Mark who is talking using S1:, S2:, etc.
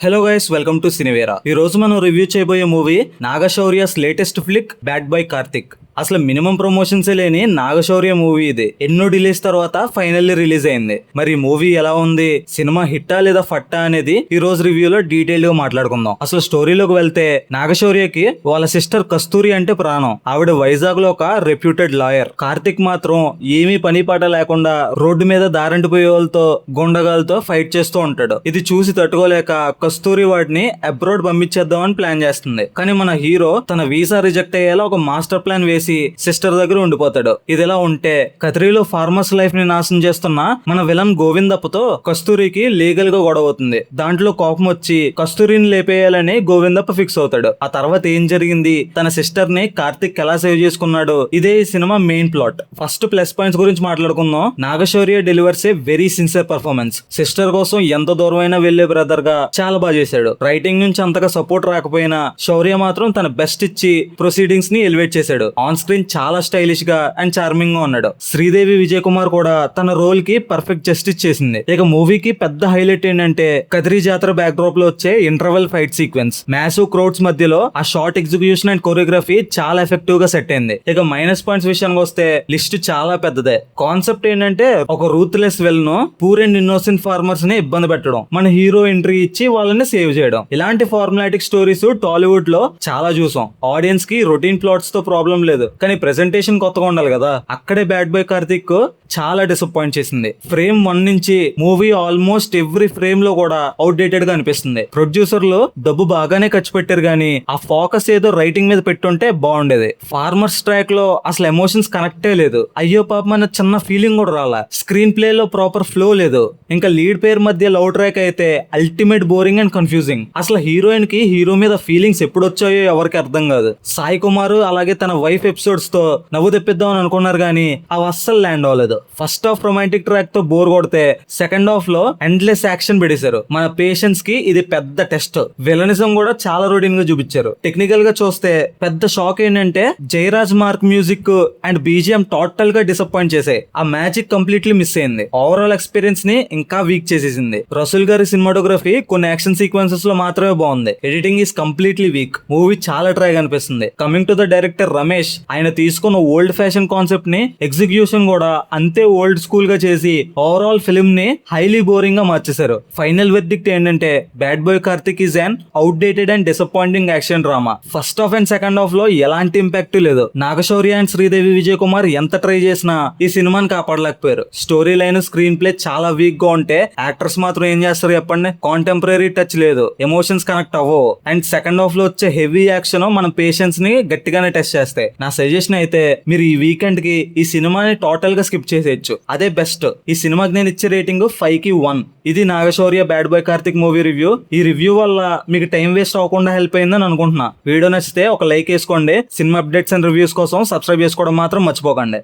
S1: Hello guys, welcome to సినివేరా. ఈ రోజు మనం రివ్యూ చేయబోయే మూవీ నాగశౌర్యస్ latest flick back by Karthik. అసలు మినిమం ప్రమోషన్సే లేని నాగశౌర్య మూవీ ఇది. ఎన్నో డిలేస్ తర్వాత ఫైనల్లీ రిలీజ్ అయింది. మరి మూవీ ఎలా ఉంది, సినిమా హిట్టా లేదా ఫట్టా అనేది ఈ రోజు రివ్యూలో డీటెయిల్ గా మాట్లాడుకుందాం. అసలు స్టోరీలోకి వెళ్తే నాగశౌర్యకి వాళ్ళ సిస్టర్ కస్తూరి అంటే ప్రాణం. ఆవిడ వైజాగ్ లో ఒక రెప్యూటెడ్ లాయర్. కార్తిక్ మాత్రం ఏమీ పని పాట లేకుండా రోడ్డు మీద దారంటిపోయే వాళ్ళతో గుండగాలతో ఫైట్ చేస్తూ ఉంటాడు. ఇది చూసి తట్టుకోలేక కస్తూరి వాడిని అబ్రాడ్ పంపించేద్దామని ప్లాన్ చేస్తుంది. కానీ మన హీరో తన వీసా రిజెక్ట్ అయ్యేలా ఒక మాస్టర్ ప్లాన్ వేసి సిస్టర్ దగ్గర ఉండిపోతాడు. ఇదిలా ఉంటే కత్రిలో ఫార్మర్స్ లైఫ్ ని నాశనం చేస్తున్న మన విలన్ గోవిందప్పతో కస్తూరికి లీగల్ గా గొడవ అవుతుంది. దాంట్లో కోపం వచ్చి కస్తూరిని లేపేయాలని గోవిందప్ప ఫిక్స్ అవుతాడు. ఆ తర్వాత ఏం జరిగింది, తన సిస్టర్ ని కార్తిక్ ఎలా సేవ్ చేసుకున్నాడు, ఇదే ఈ cinema main plot. First plus points గురించి మాట్లాడుకుందాం. Naga Shaurya delivers a very sincere performance. Sister కోసం ఎంత దూరమైనా వెళ్లే బ్రదర్ గా చాలా బాగా చేశాడు. రైటింగ్ నుంచి అంతగా సపోర్ట్ రాకపోయినా శౌర్య మాత్రం తన బెస్ట్ ఇచ్చి ప్రొసీడింగ్స్ ని ఎలివేట్ చేశాడు. ఆన్ స్క్రీన్ చాలా స్టైలిష్ గా అండ్ చార్మింగ్ గా ఉన్నాడు. శ్రీదేవి విజయ్ కుమార్ కూడా తన రోల్ కి పర్ఫెక్ట్ జస్టిస్ చేసింది. ఇక మూవీకి పెద్ద హైలైట్ ఏంటంటే కదిరి జాతర బ్యాక్ డ్రాప్ లో వచ్చే interval fight sequence. Massive crowds మధ్యలో ఆ షార్ట్ ఎగ్జిక్యూషన్ అండ్ కొరియోగ్రఫీ చాలా ఎఫెక్టివ్ గా సెట్ అయింది. ఇక మైనస్ పాయింట్స్ విషయానికి వస్తే లిస్ట్ చాలా పెద్దదే. కాన్సెప్ట్ ఏంటంటే ఒక రూత్లెస్ వెల్ ను పూర్ అండ్ ఇన్నోసెంట్ ఫార్మర్స్ ని ఇబ్బంది పెట్టడం, మన హీరో ఎంట్రీ ఇచ్చి వాళ్ళని సేవ్ చేయడం. ఇలాంటి ఫార్ములాటిక్ స్టోరీస్ టాలీవుడ్ లో చాలా చూసాం. ఆడియన్స్ కి రొటీన్ ప్లాట్స్ తో ప్రాబ్లం లేదు, కానీ ప్రెజెంటేషన్ కొత్తగా ఉండాలి కదా. అక్కడే బ్యాడ్ బై కార్తిక్ చాలా డిసప్పాయింట్ చేసింది. ఫ్రేమ్ 1 నుంచి మూవీ ఆల్మోస్ట్ ఎవ్రీ ఫ్రేమ్ లో కూడా అవుట్ డేటెడ్ గా అనిపిస్తుంది. ప్రొడ్యూసర్లు డబ్బు బాగానే ఖర్చు పెట్టారు, కానీ ఆ ఫోకస్ ఏదో రైటింగ్ మీద పెట్టుంటే బాగుండేది. ఫార్మర్స్ ట్రాక్ లో అసలు ఎమోషన్స్ కనెక్టే లేదు. అయ్యో పాపం అన్న చిన్న ఫీలింగ్ కూడా రాలా. స్క్రీన్ ప్లే లో ప్రాపర్ ఫ్లో లేదు. ఇంకా లీడ్ పేరు మధ్య లవ్ ట్రాక్ అయితే అల్టిమేట్ బోరింగ్ అండ్ కన్ఫ్యూజింగ్. అసలు హీరోయిన్ కి హీరో మీద ఫీలింగ్స్ ఎప్పుడు వచ్చాయో ఎవరికి అర్థం కాదు. సాయి కుమార్ అలాగే తన వైఫ్ ఎపిసోడ్స్ తో నవ్వు తెప్పిద్దాం అని అనుకున్నారు, కానీ అవి అస్సలు ల్యాండ్ అవ్వలేదు. ఫస్ట్ హాఫ్ రొమాంటిక్ ట్రాక్ తో బోర్ కొడితే సెకండ్ హాఫ్ లో ఎండ్లెస్ యాక్షన్ పెడేశారు. మన పేషెన్స్ కి ఇది పెద్ద టెస్ట్. విలనిజం కూడా చాలా రొటీన్ గా చూపించారు. టెక్నికల్ గా చూస్తే పెద్ద షాక్ ఏంటంటే Jayaraj mark music and BGM total గా డిసప్పాయింట్ చేసాయి. ఆ మ్యాజిక్ కంప్లీట్లీ మిస్ అయింది. ఓవరాల్ ఎక్స్పీరియన్స్ ని ఇంకా వీక్ చేసేసింది. రసూల్ గారి సినిమాటోగ్రఫీ కొన్ని యాక్షన్ సీక్వెన్సెస్ లో మాత్రమే బాగుంది. Editing is completely week. Movie చాలా ట్రై అనిపిస్తుంది. Coming to the director Ramesh, ఆయన తీసుకున్న ఓల్డ్ ఫ్యాషన్ కాన్సెప్ట్ ని ఎగ్జిక్యూషన్ కూడా అంతే ఓల్డ్ స్కూల్ గా చేసి ఓవరాల్ ఫిల్మ్ ని హైలీ బోరింగ్ గా మార్చేశారు. ఫైనల్ వెర్డిక్ట్ ఏంటంటే bad boy Karthik is an outdated and disappointing action drama. First half and second half లో ఎలాంటి ఇంపాక్ట్ లేదు. నాగశౌర్య అండ్ శ్రీదేవి విజయ్ కుమార్ ఎంత ట్రై చేసినా ఈ సినిమాని కాపాడలేకపోయారు. స్టోరీ లైన్, స్క్రీన్ ప్లే చాలా వీక్ గా ఉంటే యాక్టర్స్ మాత్రం ఏం చేస్తారు చెప్పండి. కాంటెంపరీ టచ్ లేదు, ఎమోషన్స్ కనెక్ట్ అవ్వవు. అండ్ సెకండ్ హాఫ్ లో వచ్చే హెవీ యాక్షన్ మన పేషెన్స్ ని గట్టిగానే టెస్ట్ చేస్తాయి. నా సజెషన్ అయితే మీరు ఈ వీకెండ్ కి ఈ సినిమాని టోటల్ గా స్కిప్ చేసేయచ్చు, అదే బెస్ట్. ఈ సినిమాకి నేను ఇచ్చే రేటింగ్ 5/1. ఇది Naga Shaurya bad boy Karthik movie review. ఈ రివ్యూ వల్ల మీకు టైం వేస్ట్ అవ్వకుండా హెల్ప్ అయిందని అనుకుంటున్నా. వీడియో నచ్చితే ఒక లైక్ వేసుకోండి. సినిమా అప్డేట్స్ అండ్ రివ్యూస్ కోసం సబ్స్క్రైబ్ చేసుకోవడం మాత్రం మర్చిపోకండి.